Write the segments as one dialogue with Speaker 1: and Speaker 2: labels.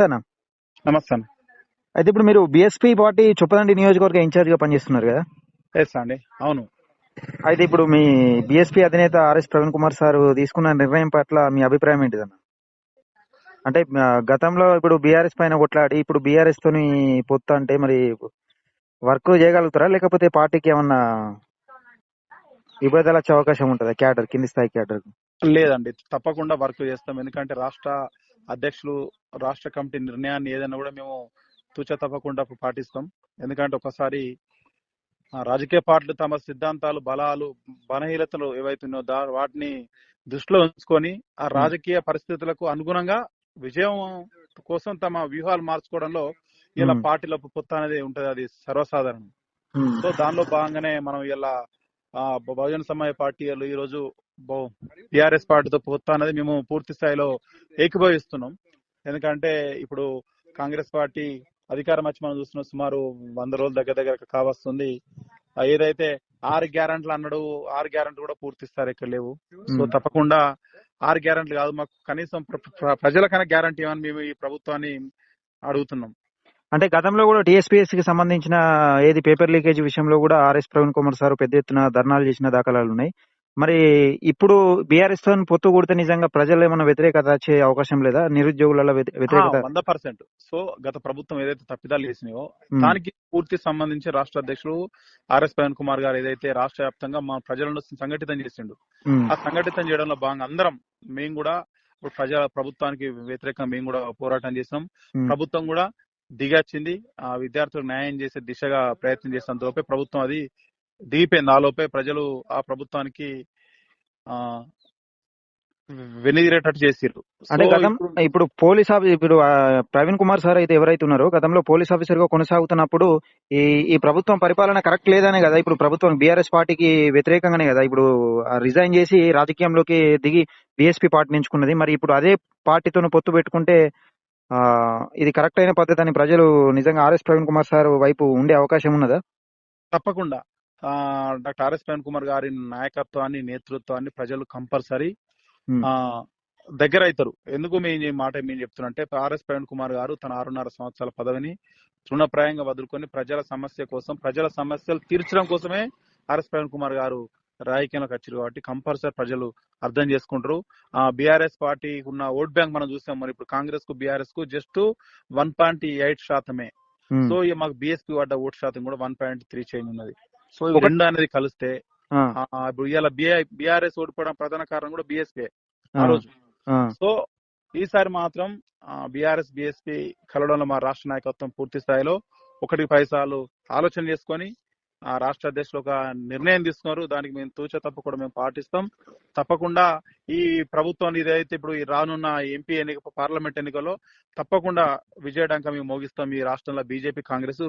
Speaker 1: అన్న.
Speaker 2: నమస్తే అండి.
Speaker 1: అయితే ఇప్పుడు మీరు బీఎస్పీ పార్టీ చొప్పదండి నియోజకవర్గ ఇన్ఛార్జ్ గా పనిచేస్తున్నారు కదా.
Speaker 2: ఎస్ అండి, అవును.
Speaker 1: అయితే ఇప్పుడు మీ బీఎస్పీ అధినేత ఆర్ఎస్ ప్రవీణ్ కుమార్ సార్ తీసుకున్న నిర్ణయం పట్ల మీ అభిప్రాయం ఏంటిదన్న? అంటే గతంలో ఇప్పుడు బీఆర్ఎస్ పైన కొట్లాడి ఇప్పుడు బీఆర్ఎస్ తోని పొత్తు అంటే మరి వర్క్ చేయగలుగుతారా, లేకపోతే పార్టీకి ఏమన్నా విభేదాలు వచ్చే అవకాశం ఉంటుందా క్యాడర్, కింది స్థాయి క్యాడర్?
Speaker 2: లేదండి, తప్పకుండా వర్క్ చేస్తాం. ఎందుకంటే రాష్ట్ర అధ్యక్షులు, రాష్ట్ర కమిటీ నిర్ణయాన్ని ఏదైనా కూడా మేము తూచ తప్పకుండా పాటిస్తాం. ఎందుకంటే ఒకసారి రాజకీయ పార్టీలు తమ సిద్ధాంతాలు, బలాలు, బలహీనతలు ఏవైతున్నాయో వాటిని దృష్టిలో ఉంచుకొని ఆ రాజకీయ పరిస్థితులకు అనుగుణంగా విజయం కోసం తమ వ్యూహాలు మార్చుకోవడంలో ఇలా పార్టీల పొత్తు అనేది ఉంటది, అది సర్వసాధారణం. సో దానిలో భాగంగానే మనం ఇలా బహుజన సమాజ్ పార్టీ ఈ రోజు టిఆర్ఎస్ పార్టీతో పొత్తు అనేది మేము పూర్తి స్థాయిలో ఏకీభవిస్తున్నాం. ఎందుకంటే ఇప్పుడు కాంగ్రెస్ పార్టీ అధికారం వచ్చి మనం చూస్తున్నాం, సుమారు 100 రోజులు దగ్గర కావస్తుంది. ఏదైతే 6 గ్యారెంట్లు అన్నాడు, 6 గ్యారెంట్లు కూడా పూర్తి స్థాయి ఇక్కడ లేవు. సో తప్పకుండా 6 గ్యారెంట్లు కాదు, మాకు కనీసం ప్రజలకైనా గ్యారంటీ ఇవ్వని మేము ఈ ప్రభుత్వాన్ని అడుగుతున్నాం.
Speaker 1: అంటే గతంలో కూడా టీఎస్పీఎస్ కి సంబంధించిన ఏది పేపర్ లీకేజ్ విషయంలో కూడా ఆర్ఎస్ ప్రవీణ్ కుమార్ సార్ పెద్ద ఎత్తున ధర్నాలు చేసిన దాఖలాలు ఉన్నాయి. మరి ఇప్పుడు బీఆర్ఎస్ తో పొత్తు కూడితే నిజంగా ప్రజలు ఏమైనా వ్యతిరేకత వచ్చే అవకాశం లేదా? నిరుద్యోగుల వ్యతిరేకత
Speaker 2: 100%. సో గత ప్రభుత్వం ఏదైతే తప్పిదాలు చేసినాయో దానికి పూర్తి సంబంధించి రాష్ట్ర అధ్యక్షుడు ఆర్ఎస్ ప్రవీణ్ కుమార్ గారు ఏదైతే రాష్ట్ర వ్యాప్తంగా మా ప్రజలను సంఘటితం చేసిండు, ఆ సంఘటితం చేయడంలో భాగంగా అందరం మేము కూడా ప్రభుత్వానికి వ్యతిరేకంగా మేము కూడా పోరాటం చేసినాం. ప్రభుత్వం కూడా దిగొచ్చింది, ఆ విద్యార్థులకు న్యాయం చేసే దిశగా ప్రయత్నం చేసినంతలోపే ప్రభుత్వం అది దిగిపోయింది. ఆలోపే ప్రజలు ఆ ప్రభుత్వానికి వెనుదిరేటట్టు చేసిర్రు.
Speaker 1: అంటే ఇప్పుడు పోలీస్ ఆఫీసర్, ఇప్పుడు ప్రవీణ్ కుమార్ సార్ అయితే ఎవరైతే ఉన్నారో గతంలో పోలీస్ ఆఫీసర్ గా కొనసాగుతున్నప్పుడు ఈ ప్రభుత్వం పరిపాలన కరెక్ట్ లేదనే కదా ఇప్పుడు ప్రభుత్వం బీఆర్ఎస్ పార్టీకి వ్యతిరేకంగానే కదా ఇప్పుడు రిజైన్ చేసి రాజకీయంలోకి దిగి బీఎస్పీ పార్టీ ఎంచుకున్నది. మరి ఇప్పుడు అదే పార్టీతో పొత్తు పెట్టుకుంటే ఇది కరెక్ట్ అయిన పద్ధతి అని ప్రజలు నిజంగా ఆర్ఎస్ ప్రవీణ్ కుమార్ సార్ వైపు ఉండే అవకాశం ఉన్నదా?
Speaker 2: తప్పకుండా డాక్టర్ ఆర్ఎస్ ప్రవీణ్ కుమార్ గారి నాయకత్వాన్ని, నేతృత్వాన్ని ప్రజలు కంపల్సరీ దగ్గర అవుతారు. ఎందుకు మేము మాట మేము చెప్తున్నంటే, ఆర్ఎస్ ప్రవీణ్ కుమార్ గారు తన 6.5 సంవత్సరాల పదవిని తృణప్రాయంగా వదులుకొని ప్రజల సమస్య కోసం, ప్రజల సమస్యలు తీర్చడం కోసమే ఆర్ఎస్ ప్రవీణ్ కుమార్ గారు రాజకీయంలోకి వచ్చారు. కాబట్టి కంపల్సరీ ప్రజలు అర్థం చేసుకుంటారు. బీఆర్ఎస్ పార్టీ ఉన్న ఓట్ బ్యాంక్ మనం చూసాం. మరి ఇప్పుడు కాంగ్రెస్ కు బీఆర్ఎస్ కు జస్ట్ 1.8%. సో మాకు బీఎస్పీ పడ్డ ఓటు శాతం కూడా 1.3 చేంజ్ ఉన్నది. సో రెండు అనేది కలిస్తే ఇప్పుడు ఇలా బీఆర్ఎస్ ఓడిపోవడం ప్రధాన కారణం కూడా బీఎస్పీ ఆ రోజు. సో ఈసారి మాత్రం బీఆర్ఎస్ బీఎస్పీ కలవడంలో మా రాష్ట్ర నాయకత్వం పూర్తి స్థాయిలో 1-10 సార్లు ఆలోచన చేసుకొని ఆ రాష్ట్ర అధ్యక్షులు ఒక నిర్ణయం తీసుకున్నారు. దానికి మేము తూచ తప్పకుండా మేము పాటిస్తాం. తప్పకుండా ఈ ప్రభుత్వం ఇదైతే ఇప్పుడు రానున్న ఎంపీ ఎన్నిక, పార్లమెంట్ ఎన్నికల్లో తప్పకుండా విజయడంక మేము మోగిస్తాం. ఈ రాష్ట్రంలో బీజేపీ, కాంగ్రెస్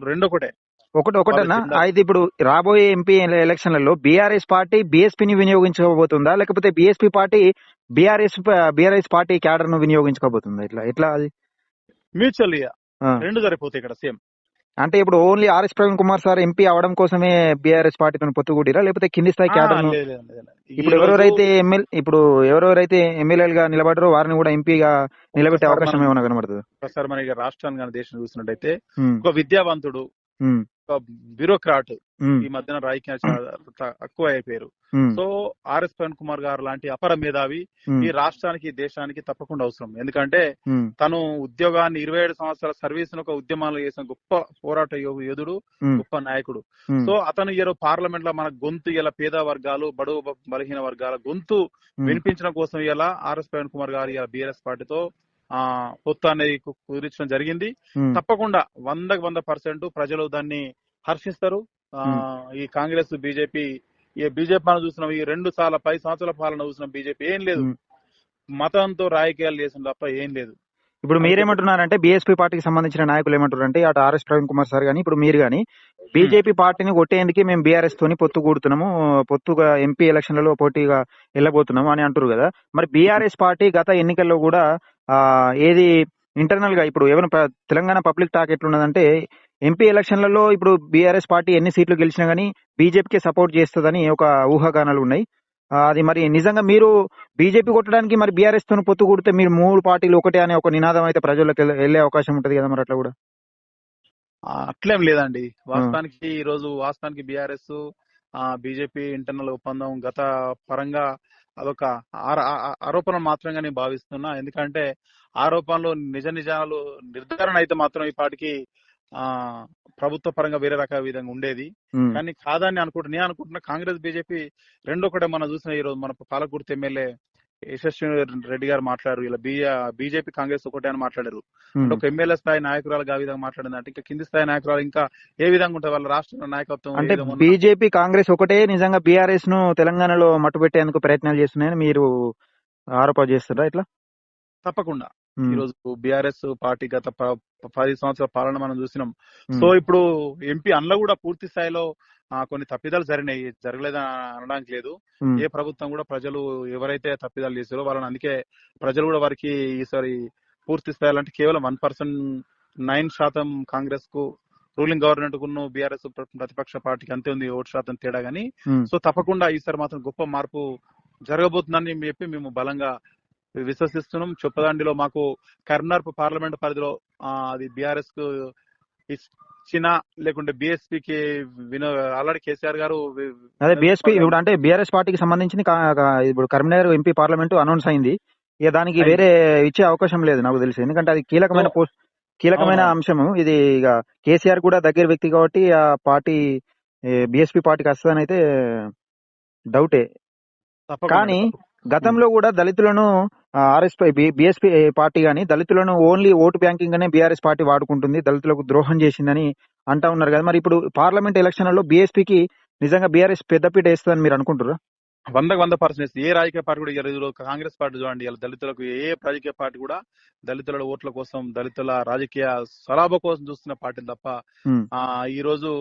Speaker 1: ఒకటన్నా. అయితే ఇప్పుడు రాబోయే ఎంపీ ఎలక్షన్లలో బీఆర్ఎస్ పార్టీ బీఎస్పీని వినియోగించుకోబోతుందా, లేకపోతే BSP party BRS party cadre ను వినియోగించుకోబోతుందా? ఎట్లా అది
Speaker 2: మ్యూచువల్ రెండు సరిపోతాయి ఇక్కడ సేమ్.
Speaker 1: అంటే ఇప్పుడు only RS Praveen Kumar sir MP అవడం కోసమే బీఆర్ఎస్ పార్టీతో పొత్తు కూడిరా, లేకపోతే కింది స్థాయి క్యాడర్ ఇప్పుడు ఎవరెవరైతే ఎమ్మెల్యేలుగా నిలబడరో వారిని కూడా ఎంపీగా నిలబెట్టే అవకాశం ఏమైనా కనబడుతుంది?
Speaker 2: ఒకసారి మన రాష్ట్రాన్ని కానీ దేశం చూసినట్టయితే ఒక విద్యావంతుడు, ఒక బ్యూరోక్రాట్ ఈ మధ్యన రాజకీయ తక్కువ అయిపోయారు. సో ఆర్ఎస్ ప్రవీణ్ కుమార్ గారు లాంటి అపర మేధావి ఈ రాష్ట్రానికి, దేశానికి తప్పకుండా అవసరం. ఎందుకంటే తను ఉద్యోగాన్ని 27 సంవత్సరాల సర్వీస్ ఒక ఉద్యమాలు చేసిన గొప్ప పోరాట యోధుడు, గొప్ప నాయకుడు. సో అతను ఈ పార్లమెంట్ లో మన గొంతు ఇలా పేద వర్గాలు, బడుగు బలహీన వర్గాల గొంతు వినిపించడం కోసం ఇలా ఆర్ఎస్ ప్రవీణ్ కుమార్ గారు ఇలా బీఆర్ఎస్ పార్టీతో పొత్తు అనేది కుదిరించడం జరిగింది. తప్పకుండా 100% ప్రజలు దాన్ని హర్షిస్తారు. ఈ కాంగ్రెస్ బీజేపీ మనం చూసినాం, ఈ 10 సంవత్సరాల పాలన చూసినాం. బీజేపీ ఏం లేదు, మతంతో రాజకీయాలు చేసిన తప్ప ఏం లేదు.
Speaker 1: ఇప్పుడు మీరేమంటున్నారంటే బీఎస్పీ పార్టీకి సంబంధించిన నాయకులు ఏమంటారంటే, అటు ఆర్ఎస్ ప్రవీణ్ కుమార్ సార్ గానీ ఇప్పుడు మీరు గానీ బీజేపీ పార్టీని కొట్టేందుకే మేము బీఆర్ఎస్ తోని పొత్తు కూడుతున్నాము, పొత్తుగా ఎంపీ ఎలక్షన్లలో పోటీగా వెళ్ళబోతున్నాము అని అంటారు కదా. మరి బీఆర్ఎస్ పార్టీ గత ఎన్నికల్లో కూడా ఏది ఇంటర్నల్ గా ఇప్పుడు ఏమైనా తెలంగాణ పబ్లిక్ టాక్ ఎట్లున్నదంటే, ఎంపీ ఎలక్షన్లలో ఇప్పుడు బీఆర్ఎస్ పార్టీ ఎన్ని సీట్లు గెలిచినా గానీ బీజేపీకి సపోర్ట్ చేస్తుందని ఒక ఊహాగానాలు ఉన్నాయి. అది మరి నిజంగా మీరు బీజేపీ కొట్టడానికి మరి బీఆర్ఎస్ తో పొత్తు కూడితే మీరు మూడు పార్టీలు ఒకటే అనే ఒక నినాదం అయితే ప్రజల్లోకి వెళ్ళే అవకాశం ఉంటది కదా మరి అట్లా కూడా.
Speaker 2: అట్లేం లేదండి. వాస్తవానికి ఈ రోజు వాస్తవానికి బీఆర్ఎస్ బీజేపీ ఇంటర్నల్ ఒప్పందం గత పరంగా అదొక ఆరోపణ మాత్రంగా నేను భావిస్తున్నా. ఎందుకంటే ఆరోపణలు నిజ నిజాలు నిర్ధారణ అయితే మాత్రం ఈ పాటికి ఆ ప్రభుత్వ పరంగా వేరే రకాల విధంగా ఉండేది. కానీ కాదని నేను అనుకుంటున్నా కాంగ్రెస్ బీజేపీ రెండొకటే మనం చూసిన ఈ రోజు మన పాలకుర్తి ఎమ్మెల్యే యశస్వి రెడ్డి గారు మాట్లాడారు. ఇలా బీజేపీ కాంగ్రెస్ ఒకటే అని మాట్లాడారు. అంటే ఒక ఎమ్మెల్యే స్థాయి నాయకురాలు ఆ విధంగా మాట్లాడింది అంటే ఇంకా కింది స్థాయి నాయకురాలు ఇంకా ఏ విధంగా ఉంటుంది వాళ్ళ రాష్ట్ర నాయకత్వం.
Speaker 1: అంటే బీజేపీ కాంగ్రెస్ ఒకటే నిజంగా బీఆర్ఎస్ ను తెలంగాణలో మట్టుపెట్టేందుకు ప్రయత్నాలు చేస్తున్నాయని మీరు ఆరోపణ చేస్తారా ఇట్లా?
Speaker 2: తప్పకుండా. ఈ రోజు బీఆర్ఎస్ పార్టీ గత 10 సంవత్సరాల పాలన మనం చూసినాం. సో ఇప్పుడు ఎంపీ అందులో కూడా పూర్తి స్థాయిలో కొన్ని తప్పిదాలు జరగలేదని అనడానికి లేదు. ఏ ప్రభుత్వం కూడా ప్రజలు ఎవరైతే తప్పిదాలు చేశారో వాళ్ళని అందుకే ప్రజలు కూడా వారికి ఈసారి పూర్తి స్థాయిలో అంటే కేవలం 9% కాంగ్రెస్ కు రూలింగ్ గవర్నమెంట్ కు బీఆర్ఎస్ ప్రతిపక్ష పార్టీకి అంతే ఉంది ఓటు శాతం తేడా గానీ. సో తప్పకుండా ఈసారి మాత్రం గొప్ప మార్పు జరగబోతుందని చెప్పి మేము బలంగా విశ్వసిస్తున్నాం. చొప్పదండిలో మాకు కరీంనగర్ పార్లమెంట్ పరిధిలో అది బీఆర్ఎస్ కు ఇచ్చిన లేకుంటే బీఎస్పీకి ఆల్రెడీ కేసీఆర్ గారు
Speaker 1: అదే బీఎస్పీ ఇప్పుడు అంటే బీఆర్ఎస్ పార్టీకి సంబంధించింది ఇప్పుడు కరీంనగర్ ఎంపీ పార్లమెంట్ అనౌన్స్ అయింది. ఇక దానికి వేరే ఇచ్చే అవకాశం లేదు నాకు తెలిసి. ఎందుకంటే అది కీలకమైన అంశము. ఇది ఇక కేసీఆర్ కూడా దగ్గర వ్యక్తి కాబట్టి ఆ పార్టీ బీఎస్పీ పార్టీకి వస్తుందని అయితే డౌటే. కానీ గతంలో కూడా దళితులను బీఎస్పీ పార్టీ గాని దళితులను ఓన్లీ ఓటు బ్యాంకింగ్ అనే బీఆర్ఎస్ పార్టీ వాడుకుంటుంది, దళితులకు ద్రోహం చేసిందని అంటా ఉన్నారు కదా. మరి ఇప్పుడు పార్లమెంట్ ఎలక్షన్లలో బీఎస్పీకి నిజంగా బీఆర్ఎస్ పెద్దపీట వేస్తుందని మీరు అనుకుంటారా?
Speaker 2: 100% ఏ రాజకీయ పార్టీ కూడా కాంగ్రెస్ పార్టీ చూడండి, ఇలా దళితులకు ఏ రాజకీయ పార్టీ కూడా దళితుల ఓట్ల కోసం దళితుల రాజకీయ స్వలాభ కోసం చూస్తున్న పార్టీ తప్ప ఈ రోజు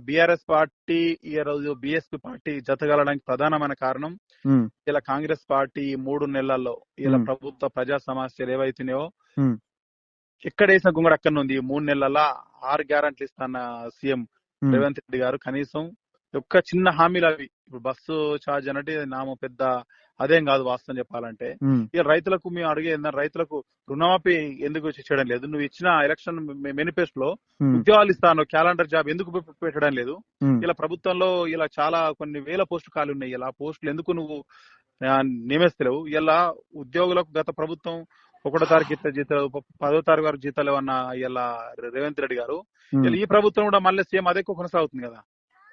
Speaker 2: బీఆర్ఎస్ పార్టీ ఈ రోజు బీఎస్పీ పార్టీ జతగలడానికి ప్రధానమైన కారణం ఇలా కాంగ్రెస్ పార్టీ 3 నెలల్లో ఇలా ప్రభుత్వ ప్రజా సమస్యలు ఏవైతున్నాయో ఎక్కడ వేసిన గుంగడు అక్కడ ఉంది. 3 నెలల్లో 6 గ్యారంటీలు ఇస్తాన్న సీఎం రేవంత్ రెడ్డి గారు కనీసం ఒక్క చిన్న హామీలు అవి ఇప్పుడు బస్సు ఛార్జ్ అంటే నామో పెద్ద అదేం కాదు వాస్తవం చెప్పాలంటే. ఇక రైతులకు మేము అడిగే రైతులకు రుణమాఫీ ఎందుకు చేయడం లేదు? నువ్వు ఇచ్చిన ఎలక్షన్ మేనిఫెస్టోలో ఉద్యోగాలు ఇస్తాను క్యాలెండర్ జాబ్ ఎందుకు పెట్టడం లేదు? ఇలా ప్రభుత్వంలో ఇలా చాలా కొన్ని వేల పోస్టులు ఖాళీ ఉన్నాయి. ఇలా పోస్టులు ఎందుకు నువ్వు నియమిస్తలేవు? ఇలా ఉద్యోగులకు గత ప్రభుత్వం 1వ తారీఖు ఇట్లా జీతాలు 10వ తారీఖు వరకు జీతాలు ఏమన్నా ఇలా రేవంత్ రెడ్డి గారు ఈ ప్రభుత్వం కూడా మళ్ళీ సీఎం అదే కొనసాగుతుంది కదా.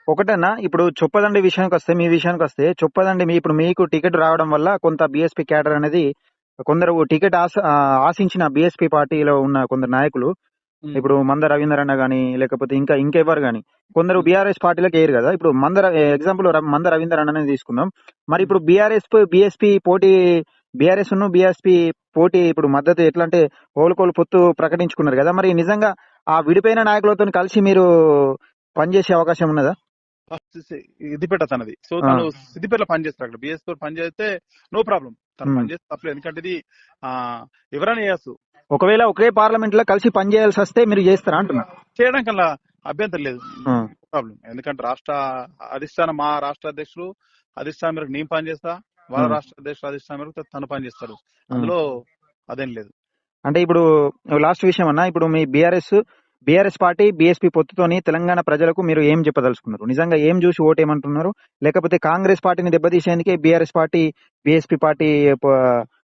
Speaker 1: ఒకటేనా ఇప్పుడు చొప్పదండి విషయానికి వస్తే మీ విషయానికి వస్తే చొప్పదండి ఇప్పుడు మీకు టికెట్ రావడం వల్ల కొంత బీఎస్పీ క్యాడర్ అనేది కొందరు టికెట్ ఆశించిన బీఎస్పీ పార్టీలో ఉన్న కొందరు నాయకులు ఇప్పుడు మంద రవీందర్ అన్న గానీ లేకపోతే ఇంకెవరు గానీ కొందరు బీఆర్ఎస్ పార్టీలకు వేయరు కదా. ఇప్పుడు ఎగ్జాంపుల్ మంద రవీందర్ అన్ననే తీసుకుందాం. మరి ఇప్పుడు బీఎస్పీ పోటీ బీఆర్ఎస్ ను బీఎస్పీ పోటీ ఇప్పుడు మద్దతు ఎట్లా అంటే ఓలుకోలు పొత్తు ప్రకటించుకున్నారు కదా. మరి నిజంగా ఆ విడిపోయిన నాయకులతో కలిసి మీరు పనిచేసే అవకాశం ఉన్నదా?
Speaker 2: సిద్దిపేట తనది. సో తను సిద్దిపేటలో పనిచేస్తారు. అక్కడ బిఎస్ తో పనిచేస్తే నో ప్రాబ్లం, తను పనిచేస్తే తప్పలేదు. ఎందుకంటే ఇది ఎవరైనా చేయొచ్చు.
Speaker 1: ఒకవేళ ఒకే పార్లమెంట్ లో కలిసి పనిచేయాల్సి వస్తే మీరు చేస్తారా అంటున్నా?
Speaker 2: చేయడం కల్లా అభ్యంతరం లేదు, ప్రాబ్లం. ఎందుకంటే రాష్ట్ర అధిష్టానం మా రాష్ట్ర అధ్యక్షులు అధిష్టానం మేరకు నేను పనిచేస్తా, వాళ్ళ రాష్ట్ర అధ్యక్షులు అధిష్టానం మేరకు తను పనిచేస్తారు. అందులో అదేం లేదు.
Speaker 1: అంటే ఇప్పుడు లాస్ట్ విషయం అన్నా, ఇప్పుడు మీ బీఆర్ఎస్ పార్టీ బీఎస్పీ పొత్తుతోని తెలంగాణ ప్రజలకు మీరు ఏం చెప్పదలుచుకున్నారు? నిజంగా ఏం చూసి ఓటేయమంటున్నారు? లేకపోతే కాంగ్రెస్ పార్టీని దెబ్బతీసేందుకే బీఆర్ఎస్ పార్టీ బీఎస్పీ పార్టీ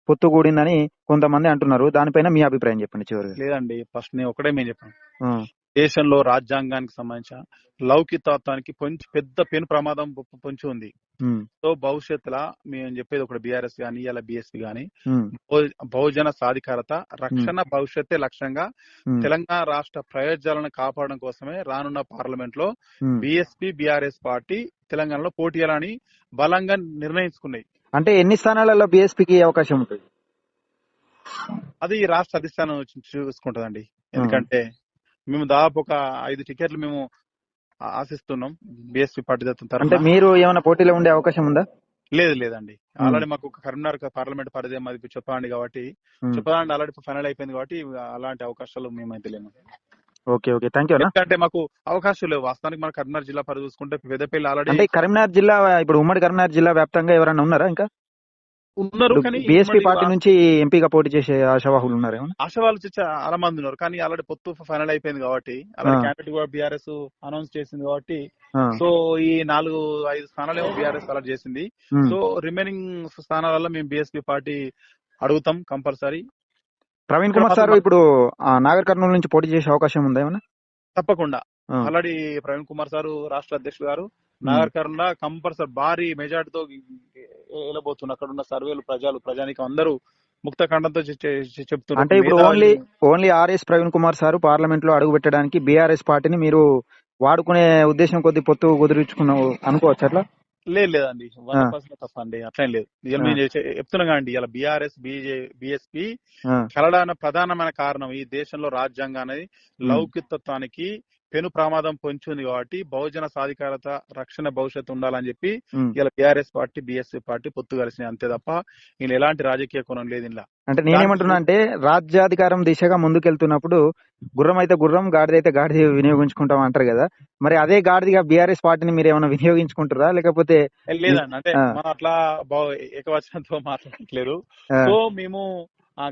Speaker 1: పొత్తు కూడిందని కొంతమంది అంటున్నారు. దానిపైన మీ అభిప్రాయం చెప్పండి చివరిగా.
Speaker 2: లేదండి, ఫస్ట్ నేను ఒకటే మేము చెప్పాను, దేశంలో రాజ్యాంగానికి సంబంధించిన లౌకికత్వానికి పెద్ద పెను ప్రమాదం పొంచి ఉంది. సో భవిష్యత్తులో మేము చెప్పేది ఒకటి, బీఆర్ఎస్ గానీ ఇలా బీఎస్పీ గానీ బహుజన సాధికారత రక్షణ భవిష్యత్తే లక్ష్యంగా తెలంగాణ రాష్ట్ర ప్రయోజనాలను కాపాడడం కోసమే రానున్న పార్లమెంట్ లో బీఎస్పీ బీఆర్ఎస్ పార్టీ తెలంగాణలో పోటీ చేయాలని బలంగా నిర్ణయించుకున్నాయి.
Speaker 1: అంటే ఎన్ని స్థానాలలో బీఎస్పీకి అవకాశం ఉంటుంది?
Speaker 2: అది రాష్ట్ర అధిష్టానం చూసుకుంటదండి. ఎందుకంటే మేము దాదాపు ఒక 5 టికెట్లు మేము ఆశిస్తున్నాం బీఎస్పీ పార్టీ తరఫున.
Speaker 1: అంటే మీరు ఏమైనా పోటీలో ఉండే అవకాశం ఉందా?
Speaker 2: లేదండి, ఆల్రెడీ మాకు కరీంనగర్ పార్లమెంట్ పరిధి మాది చెప్పండి కాబట్టి చెప్పండి ఆల్రెడీ ఫైనల్ అయిపోయింది కాబట్టి అలాంటి అవకాశాలు మేమైతే లేము.
Speaker 1: ఓకే ఓకే, థ్యాంక్ యూ అన్న.
Speaker 2: ఎందుకంటే మాకు అవకాశం లేవు. వాస్తవానికి మన కరీంనగర్ జిల్లా పరిధి చూసుకుంటే పెద్దపల్లి ఆల్రెడీ
Speaker 1: అంటే కరీంనగర్ జిల్లా, ఇప్పుడు ఉమ్మడి కరీంనగర్ జిల్లా వ్యాప్తంగా ఎవరైనా ఉన్నారా ఇంకా?
Speaker 2: ఉన్నారు.
Speaker 1: ఇప్పుడు
Speaker 2: కానీ
Speaker 1: బీఎస్పీ
Speaker 2: ఉమ్మడి
Speaker 1: పార్టీ నుంచి ఎంపీగా పోటీ చేసే ఆశావాహులు ఉన్నారా ఏమన్నా?
Speaker 2: ఆశావాళ్ళు చాలా మంది ఉన్నారు. కానీ ఆల్రెడీ పొత్తు ఫైనల్ అయిపోయింది కాబట్టి, ఆల్రెడీ క్యాండిడేట్ కూడా బీఆర్ఎస్ అనౌన్స్ చేసింది కాబట్టి, సో ఈ 4-5 స్థానాలు ఏమో బీఆర్ఎస్ అలాట్ చేసింది. సో రిమైనింగ్ స్థానాలలో మేము బీఎస్పీ పార్టీ అడుగుతాం కంపల్సరీ.
Speaker 1: ప్రవీణ్ కుమార్ సార్ ఇప్పుడు నాగర్ కర్నూలు నుంచి పోటీ చేసే అవకాశం ఉందా ఏమన్నా?
Speaker 2: తప్పకుండా. ఆల్రెడీ ప్రవీణ్ కుమార్ సారు రాష్ట్ర అధ్యక్షులు గారు నాగర్ కర్నూలు కంపల్సరీ భారీ మెజార్టీతో వెళ్ళబోతున్నారు. అక్కడ ఉన్న సర్వేలు ప్రజానికం అందరూ ముక్త ఖండంతో చెప్తున్నారు.
Speaker 1: అంటే ఇప్పుడు only RS Praveen Kumar sir parliament లో అడుగు పెట్టడానికి బీఆర్ఎస్ పార్టీని మీరు వాడుకునే ఉద్దేశం కొద్ది పొత్తు కుదిరించుకున్నావు అనుకోవచ్చు అట్లా?
Speaker 2: లేదండి, 100% తప్పండి, అట్లేం లేదు. నేను చెప్తున్నా అండి, ఇలా బీఆర్ఎస్ బీఎస్పీ కలడానికి ప్రధానమైన కారణం ఈ దేశంలో రాజ్యాంగాన్ని లౌకికత్వానికి పెను ప్రమాదం పొంచుంది కాబట్టి బహుజన సాధికారత రక్షణ భవిష్యత్తు ఉండాలని చెప్పి ఇలా బీఆర్ఎస్ పార్టీ బీఎస్పీ పార్టీ పొత్తు కలిసినాయి, అంతే తప్ప ఇలా ఎలాంటి రాజకీయ కోణం లేదు ఇలా.
Speaker 1: అంటే నేనేమంటున్నా అంటే రాజ్యాధికారం దిశగా ముందుకెళ్తున్నప్పుడు గుర్రం అయితే గుర్రం, గాడిద అయితే గాడిద వినియోగించుకుంటాం అంటారు కదా, మరి అదే గాడిదగా బీఆర్ఎస్ పార్టీని మీరు ఏమైనా వినియోగించుకుంటారా లేకపోతే?
Speaker 2: లేదండి, అంటే మనం అట్లా ఏకవచనంతో మాట్లాడట్లేదు. సో మేము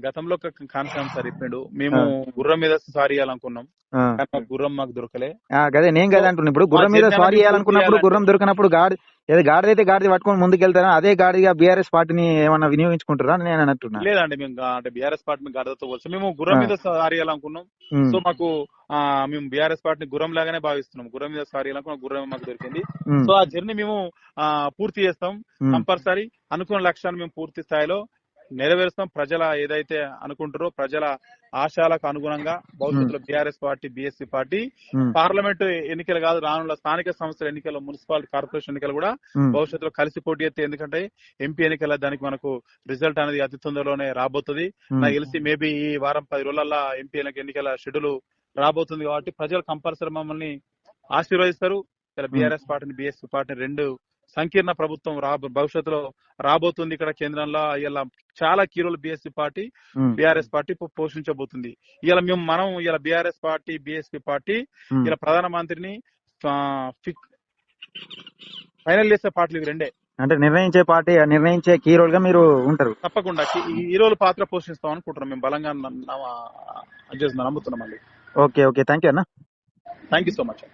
Speaker 2: గతంలో కాన్ఫరెన్స్ సార్ చెప్పిండు, మేము గుర్రం మీద స్వారీ చేయాలనుకున్నాం, కానీ గుర్రం మాకు దొరకలే.
Speaker 1: అదే నేను కదా అంటున్నా, ఇప్పుడు గుర్రం మీద స్వారీ చేయాలనుకున్నప్పుడు గుర్రం దొరికినప్పుడు గాడిదైతే గాడిద పట్టుకొని ముందుకెళ్తారా, అదే గాడిగా బీఆర్ఎస్ పార్టీని ఏమన్నా వినియోగించుకుంటారా అని నేను అంటున్నా.
Speaker 2: లేదండి, మేము అంటే బీఆర్ఎస్ పార్టీ గాడిదతో పోల్చి మేము గుర్రం మీద స్వారీ చేయాలనుకున్నాం. సో మాకు మేము బీఆర్ఎస్ పార్టీని గుర్రం లాగానే భావిస్తున్నాం. గుర్రం మీద స్వారీ చేయాలనుకున్న గుర్రం మాకు దొరికింది. సో ఆ జర్నీ మేము పూర్తి చేస్తాం కంపల్సరీ. అనుకున్న లక్ష్యాన్ని మేము పూర్తి స్థాయిలో నెరవేరుస్తాం. ప్రజల ఏదైతే అనుకుంటారో ప్రజల ఆశయాలకు అనుగుణంగా భవిష్యత్తులో BRS party BSP party parliament ఎన్నికలు కాదు, రానున్న స్థానిక సంస్థల ఎన్నికల్లో మున్సిపాలిటీ కార్పొరేషన్ ఎన్నికలు కూడా భవిష్యత్తులో కలిసి పోటీ చేస్తే, ఎందుకంటే ఎంపీ ఎన్నికల దానికి మనకు రిజల్ట్ అనేది అతి తొందరలోనే రాబోతుంది. నాకు తెలిసి మేబీ ఈ వారం 10 రోజులలో ఎంపీ ఎన్నికల షెడ్యూల్ రాబోతుంది కాబట్టి ప్రజలు కంపల్సరీ మమ్మల్ని ఆశీర్వదిస్తారు. ఇలా బీఆర్ఎస్ పార్టీని బీఎస్పీ పార్టీని రెండు సంకీర్ణ ప్రభుత్వం భవిష్యత్తులో రాబోతుంది. ఇక్కడ కేంద్రంలో ఇలా చాలా key role BSP party BRS party పోషించబోతుంది. ఇలా బీఆర్ఎస్ పార్టీ బీఎస్పీ పార్టీ ఇలా ప్రధానమంత్రిని ఫైనల్ చేసే పార్టీలు రెండే,
Speaker 1: అంటే నిర్ణయించే కీ రోల్ గా మీరు ఉంటారు.
Speaker 2: తప్పకుండా ఈ రోల్ పాత్ర పోషిస్తాం అనుకుంటున్నాం, మేము బలంగా నమ్ముతున్నాం అండి.
Speaker 1: ఓకే ఓకే, థ్యాంక్ యూ అన్న.
Speaker 2: Thank you so much.